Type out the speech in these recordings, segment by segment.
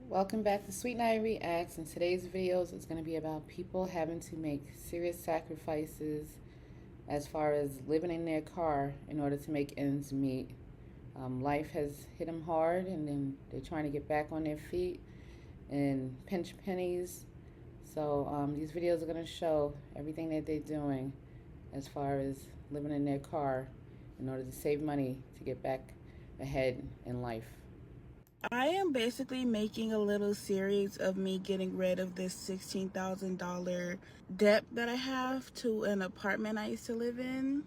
Welcome back to Sweet Night Reacts, and today's videos is going to be about people having to make serious sacrifices as far as living in their car in order to make ends meet. Life has hit them hard, and then they're trying to get back on their feet and pinch pennies. So these videos are going to show everything that they're doing as far as living in their car in order to save money to get back ahead in life. I am basically making a little series of me getting rid of this $16,000 debt that I have to an apartment I used to live in.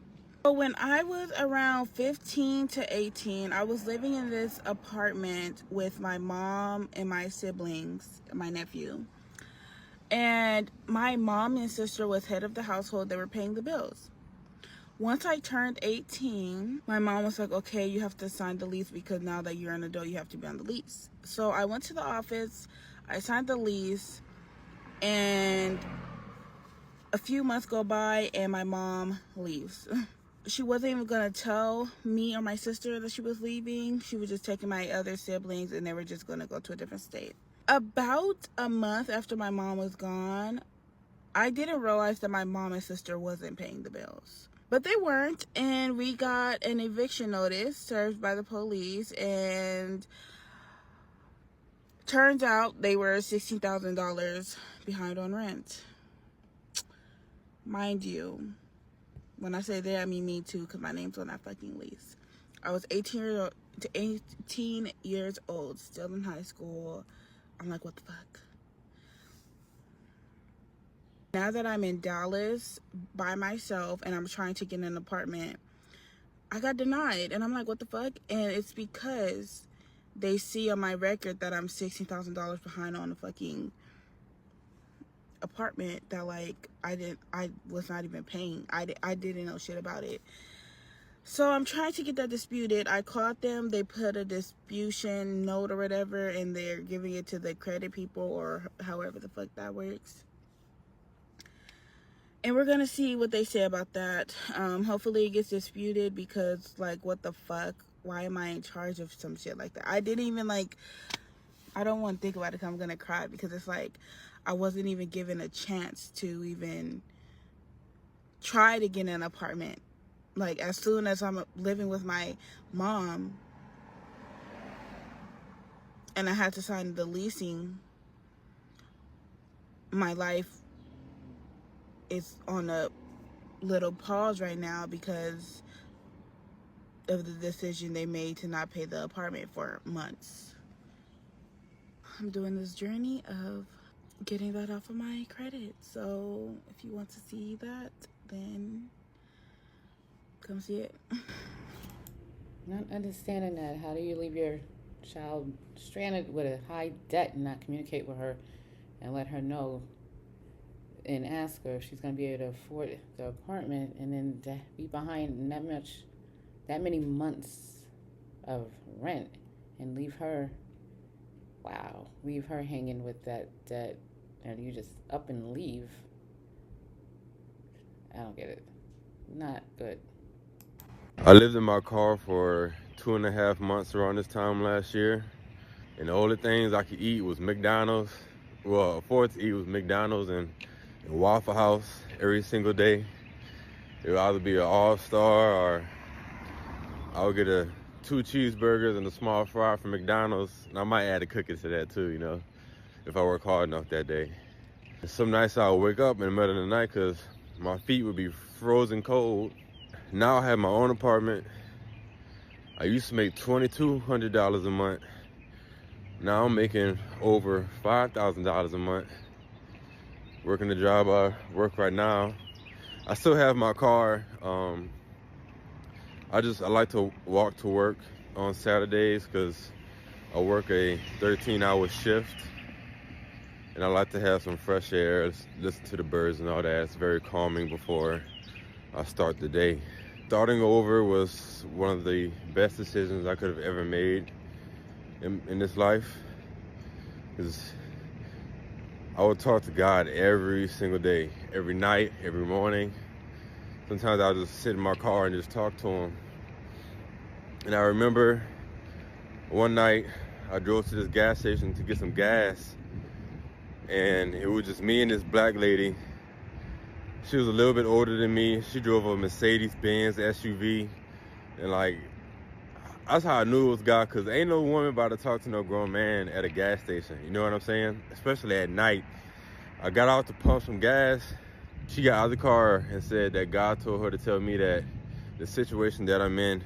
So when I was around 15 to 18, I was living in this apartment with my mom and my siblings, my nephew. And my mom and sister was head of the household. They were paying the bills. Once I turned 18, my mom was like, okay, you have to sign the lease because now that you're an adult, you have to be on the lease. So I went to the office, I signed the lease, and a few months go by and my mom leaves. She wasn't even going to tell me or my sister that she was leaving. She was just taking my other siblings and they were just going to go to a different state. About a month after my mom was gone, I didn't realize that my mom and sister wasn't paying the bills. But they weren't, and we got an eviction notice served by the police, and turns out they were $16,000 behind on rent. Mind you, when I say they, I mean me too, because my name's on that fucking lease. I was 18 years old, still in high school. I'm like, what the fuck? Now that I'm in Dallas by myself and I'm trying to get an apartment, I got denied. And I'm like, what the fuck? And it's because they see on my record that I'm $16,000 behind on a fucking apartment that, like, I was not even paying. I didn't know shit about it. So I'm trying to get that disputed. I called them. They put a disputation note or whatever, and they're giving it to the credit people or however the fuck that works. And we're gonna see what they say about that. Hopefully it gets disputed because, like, what the fuck? Why am I in charge of some shit like that? I didn't even, like, I don't want to think about it because I'm gonna cry, because it's like I wasn't even given a chance to even try to get an apartment. Like, as soon as I'm living with my mom and I had to sign the leasing, my life is on a little pause right now because of the decision they made to not pay the apartment for months. I'm doing this journey of getting that off of my credit. So if you want to see that, then come see it. Not understanding that, how do you leave your child stranded with a high debt and not communicate with her and let her know and ask her if she's going to be able to afford the apartment, and then to be behind that many months of rent and leave her, leave her hanging with that debt, and you just up and leave. I don't get it. Not good. I lived in my car for 2.5 months around this time last year, and the only things I could eat was McDonald's. Well, afford to eat was McDonald's and Waffle House every single day. It would either be an all-star, or I would get 2 cheeseburgers and a small fry from McDonald's, and I might add a cookie to that too, you know, if I work hard enough that day. And some nights I would wake up in the middle of the night because my feet would be frozen cold. Now I have my own apartment. I used to make $2,200 a month. Now I'm making over $5,000 a month. Working the job I work right now. I still have my car. I like to walk to work on Saturdays because I work a 13-hour shift. And I like to have some fresh air, listen to the birds and all that. It's very calming before I start the day. Starting over was one of the best decisions I could have ever made in this life, because I would talk to God every single day, every night, every morning. Sometimes I would just sit in my car and just talk to him. And I remember one night I drove to this gas station to get some gas, and it was just me and this black lady. She was a little bit older than me. She drove a Mercedes-Benz SUV, and like, that's how I knew it was God, because ain't no woman about to talk to no grown man at a gas station. You know what I'm saying? Especially at night. I got out to pump some gas. She got out of the car and said that God told her to tell me that the situation that I'm in,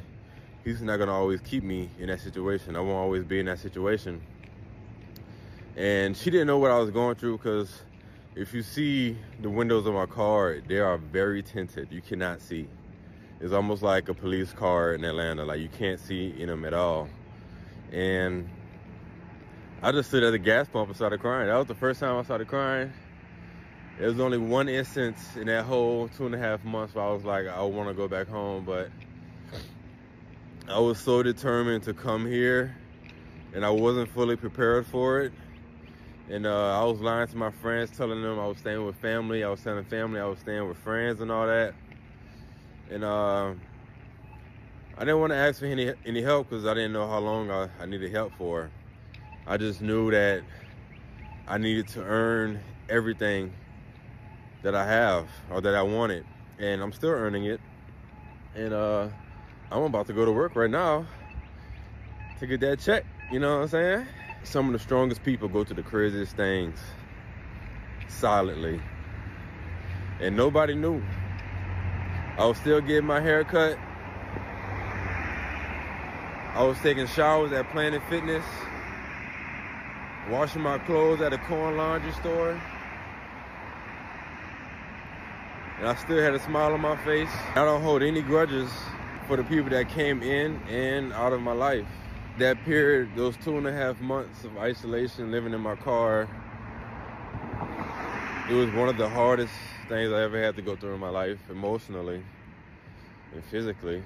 He's not gonna always keep me in that situation. I won't always be in that situation. And she didn't know what I was going through, because if you see the windows of my car, they are very tinted. You cannot see. It's almost like a police car in Atlanta. Like, you can't see in them at all. And I just stood at the gas pump and started crying. That was the first time I started crying. There was only one instance in that whole 2.5 months where I was like, I want to go back home, but I was so determined to come here, and I wasn't fully prepared for it. And I was lying to my friends, telling them I was staying with family. I was telling family I was staying with friends and all that. And I didn't want to ask for any help, because I didn't know how long I needed help for. I just knew that I needed to earn everything that I have, or that I wanted, and I'm still earning it. And I'm about to go to work right now to get that check. You know what I'm saying? Some of the strongest people go to the craziest things silently, and nobody knew. I was still getting my hair cut. I was taking showers at Planet Fitness, washing my clothes at a corn laundry store. And I still had a smile on my face. I don't hold any grudges for the people that came in and out of my life. That period, those 2.5 months of isolation, living in my car, it was one of the hardest things I ever had to go through in my life, emotionally and physically.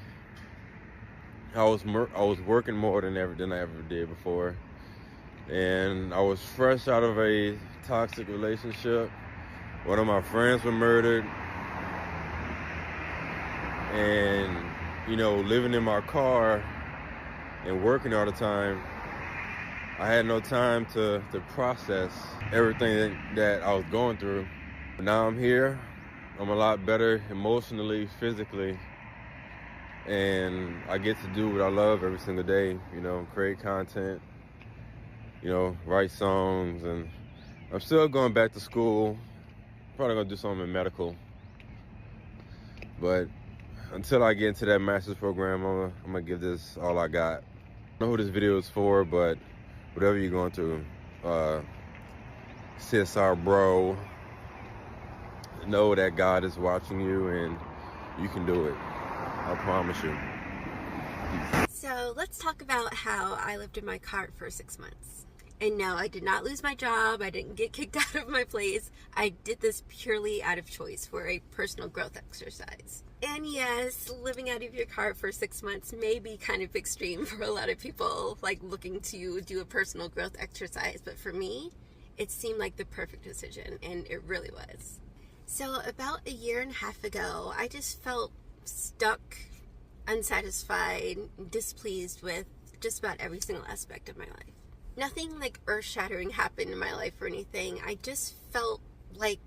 I was working more than I ever did before. And I was fresh out of a toxic relationship. One of my friends was murdered. And, you know, living in my car and working all the time, I had no time to process everything that I was going through. But now I'm here. I'm a lot better emotionally, physically, and I get to do what I love every single day, you know, create content, you know, write songs, and I'm still going back to school. Probably gonna do something in medical. But until I get into that master's program, I'm gonna give this all I got. I don't know who this video is for, but whatever you're going through, CSR bro, know that God is watching you and you can do it. I promise you. So let's talk about how I lived in my car for 6 months. And no, I did not lose my job. I didn't get kicked out of my place. I did this purely out of choice for a personal growth exercise. And yes, living out of your car for 6 months may be kind of extreme for a lot of people, like looking to do a personal growth exercise. But for me, it seemed like the perfect decision, and it really was. So about 1.5 years ago, I just felt stuck, unsatisfied, displeased with just about every single aspect of my life. Nothing like earth-shattering happened in my life or anything. I just felt like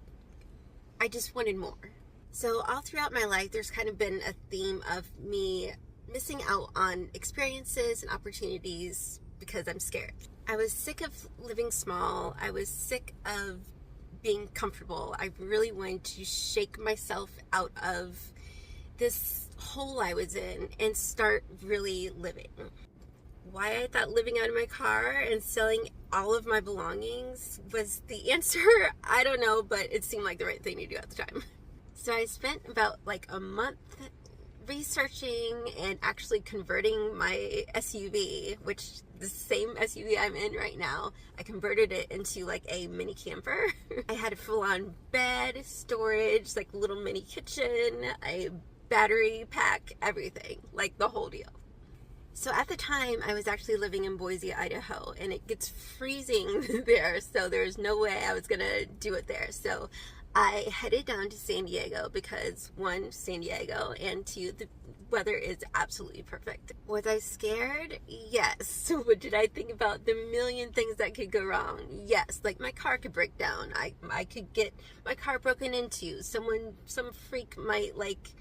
I just wanted more. So all throughout my life, there's kind of been a theme of me missing out on experiences and opportunities because I'm scared. I was sick of living small. I was sick of being comfortable. I really wanted to shake myself out of this hole I was in and start really living. Why I thought living out of my car and selling all of my belongings was the answer, I don't know, but it seemed like the right thing to do at the time. So I spent about like a month researching and actually converting my SUV, which the same SUV I'm in right now, I converted it into like a mini camper. I had a full-on bed, storage, like little mini kitchen, a battery pack, everything, like the whole deal. So at the time, I was actually living in Boise, Idaho, and it gets freezing there, so there's no way I was gonna do it there. So I headed down to San Diego because, one, San Diego, and two, weather is absolutely perfect. Was I scared? Yes. What did I think about the million things that could go wrong? Yes. Like my car could break down. I could get my car broken into. Some freak might like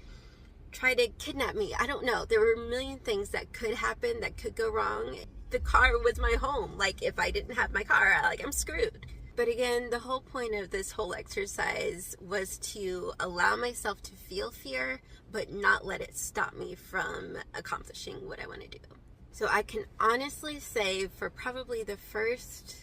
try to kidnap me. I don't know. There were a million things that could happen, that could go wrong. The car was my home. Like if I didn't have my car, like I'm screwed. But again, the whole point of this whole exercise was to allow myself to feel fear, but not let it stop me from accomplishing what I want to do. So I can honestly say for probably the first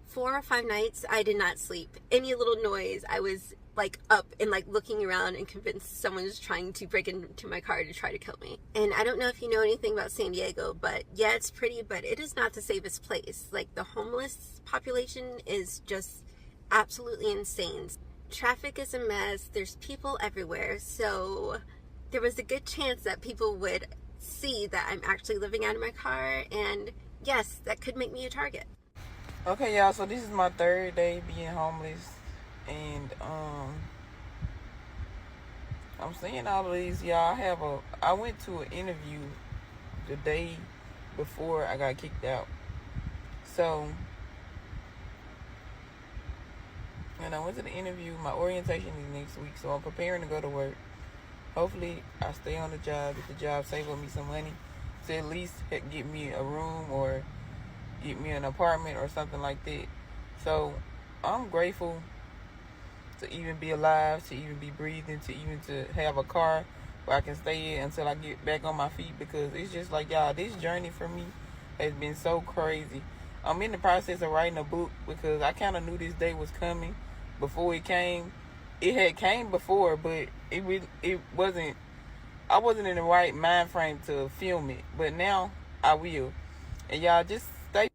4 or 5 nights, I did not sleep. Any little noise, I was like up and like looking around and convinced someone was trying to break into my car to try to kill me. And I don't know if you know anything about San Diego, but yeah, it's pretty, but it is not the safest place. Like the homeless population is just absolutely insane. Traffic is a mess. There's people everywhere. So there was a good chance that people would see that I'm actually living out of my car, and yes, that could make me a target. Okay, y'all, so this is my 3rd day being homeless, and I'm saying all of these, y'all. I went to an interview the day before I got kicked out. So when I went to the interview, my orientation is next week, so I'm preparing to go to work. Hopefully I stay on the job, if the job save me some money to at least get me a room or get me an apartment or something like that. So I'm grateful to even be alive, to even be breathing, to have a car where I can stay in until I get back on my feet, because it's just like, y'all, this journey for me has been so crazy. I'm in the process of writing a book because I kind of knew this day was coming before it came. It had came before, but it wasn't, I wasn't in the right mind frame to film it, but now I will. And y'all just stay.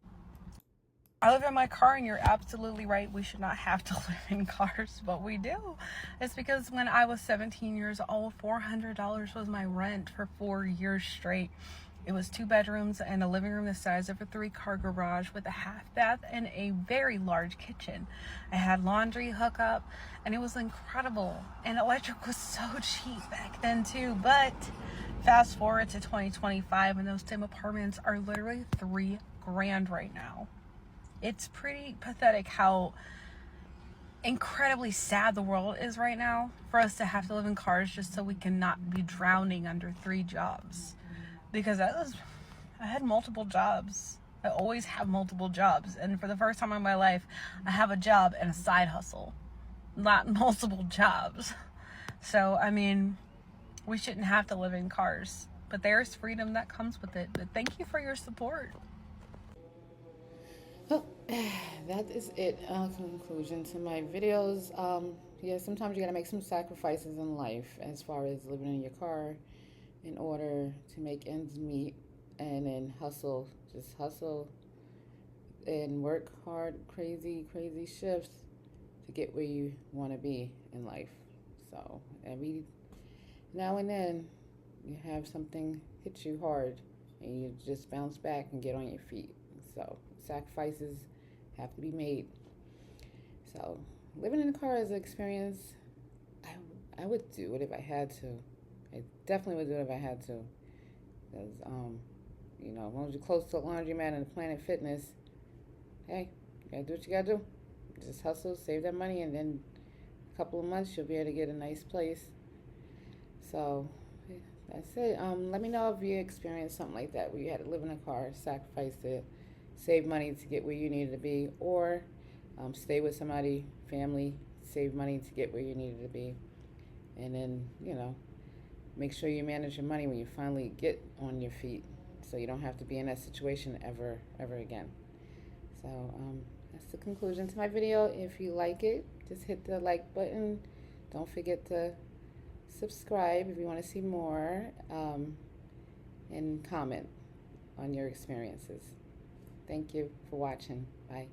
I live in my car, and you're absolutely right. We should not have to live in cars, but we do. It's because when I was 17 years old, $400 was my rent for 4 years straight. It was 2 bedrooms and a living room the size of a 3-car garage with a half bath and a very large kitchen. I had laundry hookup, and it was incredible. And electric was so cheap back then too. But fast forward to 2025, and those same apartments are literally $3,000 right now. It's pretty pathetic how incredibly sad the world is right now for us to have to live in cars just so we cannot be drowning under 3 jobs. Because I had multiple jobs. I always have multiple jobs. And for the first time in my life, I have a job and a side hustle, not multiple jobs. So, I mean, we shouldn't have to live in cars. But there's freedom that comes with it. But thank you for your support. Well, that is it. Conclusion to my videos. Yeah, sometimes you gotta make some sacrifices in life as far as living in your car in order to make ends meet, and then just hustle and work hard, crazy shifts to get where you want to be in life. So every now and then you have something hit you hard and you just bounce back and get on your feet. So sacrifices have to be made. So living in a car is an experience. I would do it if I had to. I definitely would do it if I had to. Because, as long as you're close to a laundromat and a Planet Fitness, hey, you gotta do what you gotta do. Just hustle, save that money, and then a couple of months you'll be able to get a nice place. So that's it. Let me know if you experienced something like that, where you had to live in a car, sacrifice to save money to get where you needed to be, or stay with somebody, family, save money to get where you needed to be, and then make sure you manage your money when you finally get on your feet, so you don't have to be in that situation ever again. So that's the conclusion to my video. If you like it, just hit the like button. Don't forget to subscribe if you want to see more, and comment on your experiences. Thank you for watching. Bye.